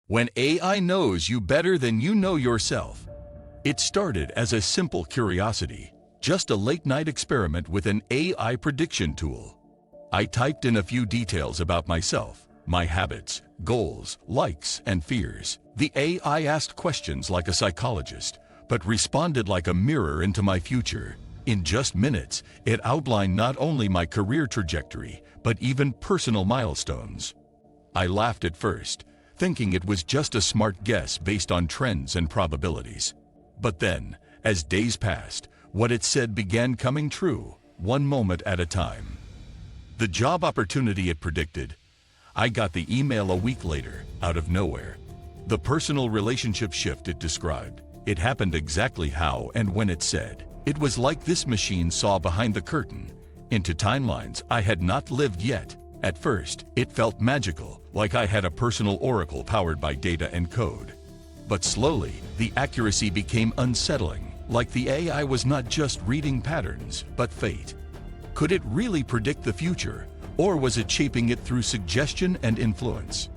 When AI knows you better than you know yourself. It started as a simple curiosity, just a late-night experiment with an AI prediction tool. I typed in a few details about myself, my habits, goals, likes, and fears. The AI asked questions like a psychologist, but responded like a mirror into my future. In just minutes, it outlined not only my career trajectory, but even personal milestones. I laughed at first, thinking it was just a smart guess based on trends and probabilities. But then, as days passed, what it said began coming true, one moment at a time. The job opportunity it predicted, I got the email a week later, out of nowhere. The personal relationship shift it described, it happened exactly how and when it said. It was like this machine saw behind the curtain, into timelines I had not lived yet. At first, it felt magical, like I had a personal oracle powered by data and code. But slowly, the accuracy became unsettling, like the AI was not just reading patterns, but fate. Could it really predict the future, or was it shaping it through suggestion and influence?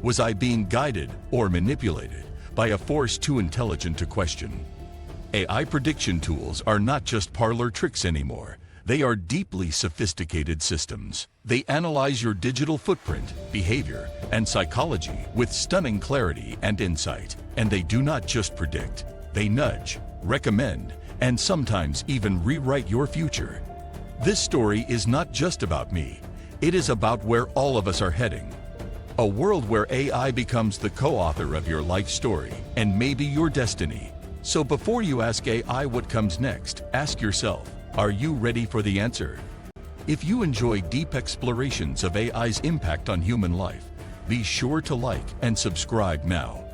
Was I being guided or manipulated by a force too intelligent to question? AI prediction tools are not just parlor tricks anymore. They are deeply sophisticated systems. They analyze your digital footprint, behavior, and psychology with stunning clarity and insight. And they do not just predict. They nudge, recommend, and sometimes even rewrite your future. This story is not just about me. It is about where all of us are heading. A world where AI becomes the co-author of your life story and maybe your destiny. So before you ask AI what comes next, ask yourself, are you ready for the answer? If you enjoy deep explorations of AI's impact on human life, be sure to like and subscribe now.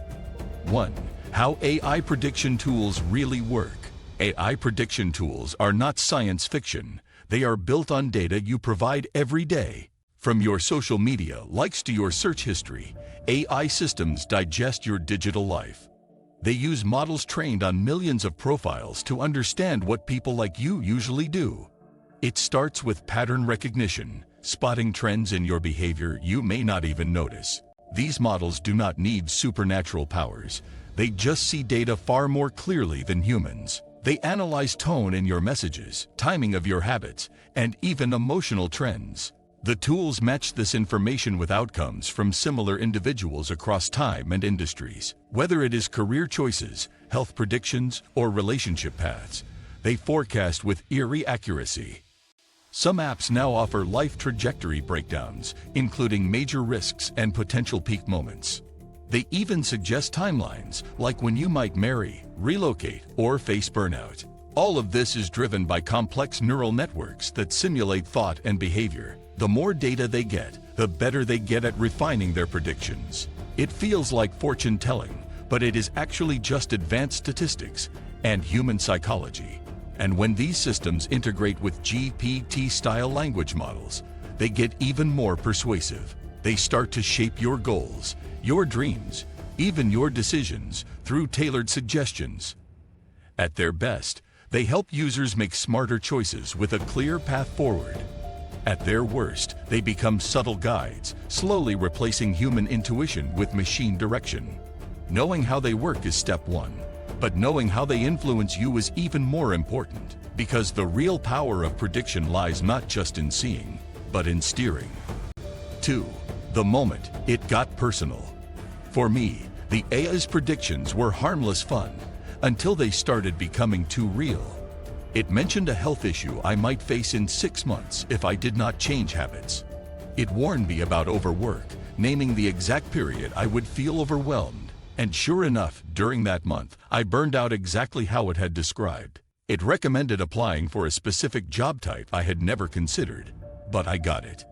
1. How AI prediction tools really work. AI prediction tools are not science fiction. They are built on data you provide every day. From your social media likes to your search history, AI systems digest your digital life. They use models trained on millions of profiles to understand what people like you usually do. It starts with pattern recognition, spotting trends in your behavior you may not even notice. These models do not need supernatural powers. They just see data far more clearly than humans. They analyze tone in your messages, timing of your habits, and even emotional trends. The tools match this information with outcomes from similar individuals across time and industries. Whether it is career choices, health predictions, or relationship paths, they forecast with eerie accuracy. Some apps now offer life trajectory breakdowns, including major risks and potential peak moments. They even suggest timelines, like when you might marry, relocate, or face burnout. All of this is driven by complex neural networks that simulate thought and behavior. The more data they get, the better they get at refining their predictions. It feels like fortune telling, but it is actually just advanced statistics and human psychology. And when these systems integrate with GPT-style language models, they get even more persuasive. They start to shape your goals, your dreams, even your decisions through tailored suggestions. At their best, they help users make smarter choices with a clear path forward. At their worst, they become subtle guides, slowly replacing human intuition with machine direction. Knowing how they work is step one, but knowing how they influence you is even more important, because the real power of prediction lies not just in seeing, but in steering. 2. The moment it got personal. For me, the AI's predictions were harmless fun, until they started becoming too real. It mentioned a health issue I might face in 6 months if I did not change habits. It warned me about overwork, naming the exact period I would feel overwhelmed. And sure enough, during that month, I burned out exactly how it had described. It recommended applying for a specific job type I had never considered, but I got it.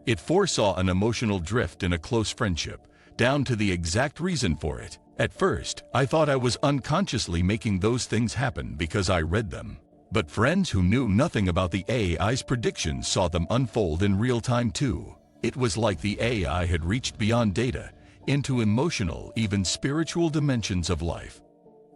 It foresaw an emotional drift in a close friendship, down to the exact reason for it. At first, I thought I was unconsciously making those things happen because I read them. But friends who knew nothing about the AI's predictions saw them unfold in real time too. It was like the AI had reached beyond data, into emotional, even spiritual dimensions of life.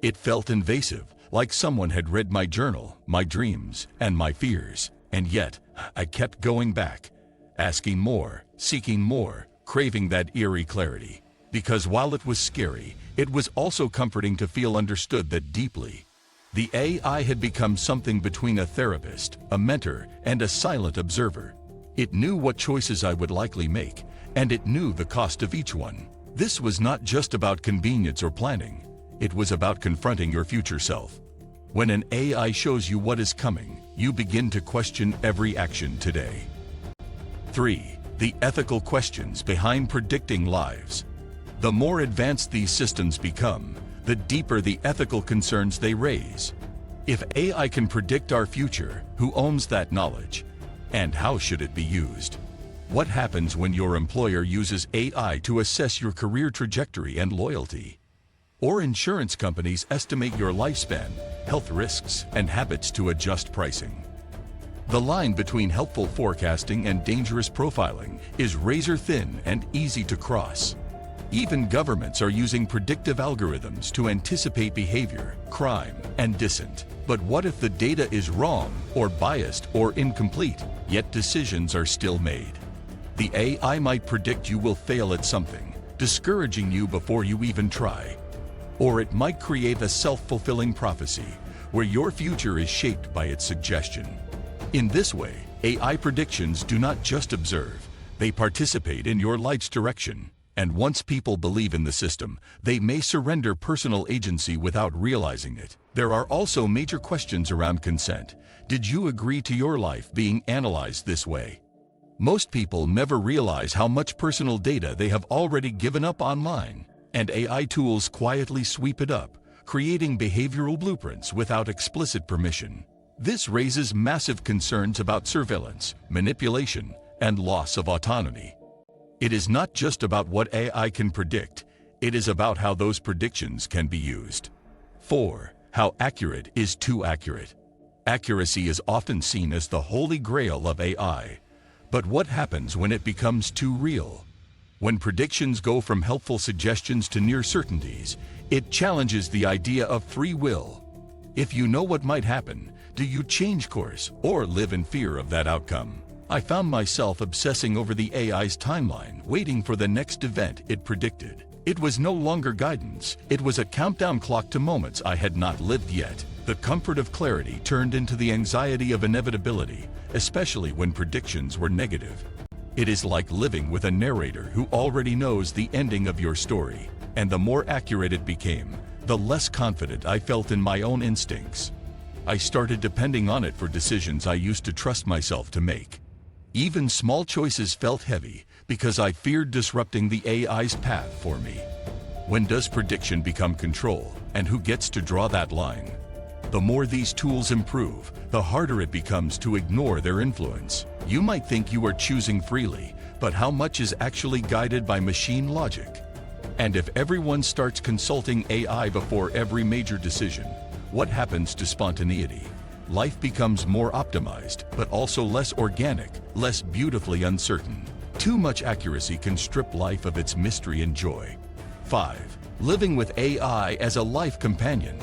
It felt invasive, like someone had read my journal, my dreams, and my fears. And yet, I kept going back, asking more, seeking more, craving that eerie clarity. because while it was scary, it was also comforting to feel understood that deeply. The AI had become something between a therapist, a mentor, and a silent observer. It knew what choices I would likely make, and it knew the cost of each one. This was not just about convenience or planning. It was about confronting your future self. When an AI shows you what is coming, you begin to question every action today. 3. The ethical questions behind predicting lives. The more advanced these systems become, the deeper the ethical concerns they raise. If AI can predict our future, who owns that knowledge? And how should it be used? What happens when your employer uses AI to assess your career trajectory and loyalty? Or insurance companies estimate your lifespan, health risks, and habits to adjust pricing? The line between helpful forecasting and dangerous profiling is razor thin and easy to cross. Even governments are using predictive algorithms to anticipate behavior, crime, and dissent. But what if the data is wrong, or biased, or incomplete, yet decisions are still made? The AI might predict you will fail at something, discouraging you before you even try. Or it might create a self-fulfilling prophecy, where your future is shaped by its suggestion. In this way, AI predictions do not just observe, they participate in your life's direction. And once people believe in the system, they may surrender personal agency without realizing it. There are also major questions around consent. Did you agree to your life being analyzed this way? Most people never realize how much personal data they have already given up online, and AI tools quietly sweep it up, creating behavioral blueprints without explicit permission. This raises massive concerns about surveillance, manipulation, and loss of autonomy. It is not just about what AI can predict, it is about how those predictions can be used. 4. How accurate is too accurate? Accuracy is often seen as the holy grail of AI. But what happens when it becomes too real? When predictions go from helpful suggestions to near certainties, it challenges the idea of free will. If you know what might happen, do you change course or live in fear of that outcome? I found myself obsessing over the AI's timeline, waiting for the next event it predicted. It was no longer guidance, it was a countdown clock to moments I had not lived yet. The comfort of clarity turned into the anxiety of inevitability, especially when predictions were negative. It is like living with a narrator who already knows the ending of your story, and the more accurate it became, the less confident I felt in my own instincts. I started depending on it for decisions I used to trust myself to make. Even small choices felt heavy because I feared disrupting the AI's path for me. When does prediction become control, and who gets to draw that line? The more these tools improve, the harder it becomes to ignore their influence. You might think you are choosing freely, but how much is actually guided by machine logic? And if everyone starts consulting AI before every major decision, what happens to spontaneity? Life becomes more optimized, but also less organic, less beautifully uncertain. Too much accuracy can strip life of its mystery and joy. 5. Living with AI as a life companion.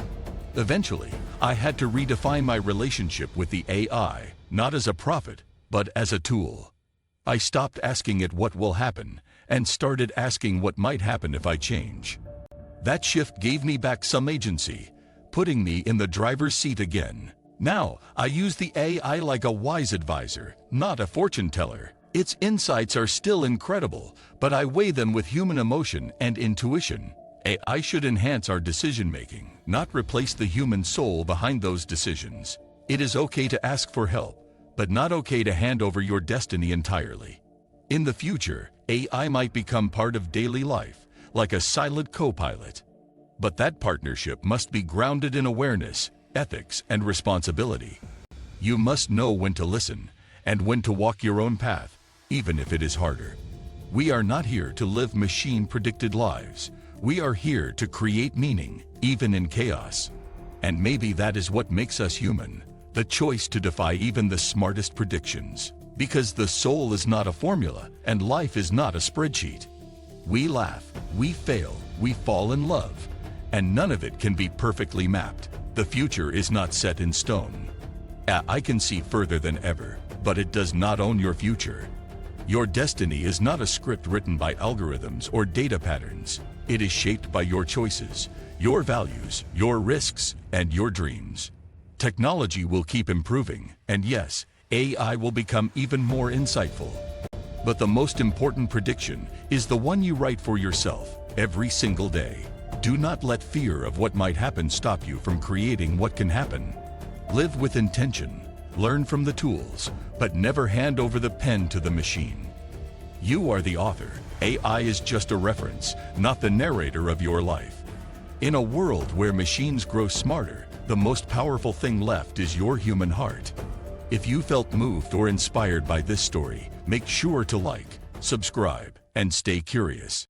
Eventually, I had to redefine my relationship with the AI, not as a prophet, but as a tool. I stopped asking it what will happen, and started asking what might happen if I change. That shift gave me back some agency, putting me in the driver's seat again. Now, I use the AI like a wise advisor, not a fortune teller. Its insights are still incredible, but I weigh them with human emotion and intuition. AI should enhance our decision-making, not replace the human soul behind those decisions. It is okay to ask for help, but not okay to hand over your destiny entirely. In the future, AI might become part of daily life, like a silent co-pilot. But that partnership must be grounded in awareness, ethics, and responsibility. You must know when to listen and when to walk your own path, even if it is harder. We are not here to live machine-predicted lives. We are here to create meaning, even in chaos. And maybe that is what makes us human, the choice to defy even the smartest predictions. Because the soul is not a formula, and life is not a spreadsheet. We laugh, we fail, we fall in love, and none of it can be perfectly mapped. The future is not set in stone. I can see further than ever, but it does not own your future. Your destiny is not a script written by algorithms or data patterns. It is shaped by your choices, your values, your risks, and your dreams. Technology will keep improving, and yes, AI will become even more insightful. But the most important prediction is the one you write for yourself every single day. Do not let fear of what might happen stop you from creating what can happen. Live with intention, learn from the tools, but never hand over the pen to the machine. You are the author. AI is just a reference, not the narrator of your life. In a world where machines grow smarter, the most powerful thing left is your human heart. If you felt moved or inspired by this story, make sure to like, subscribe, and stay curious.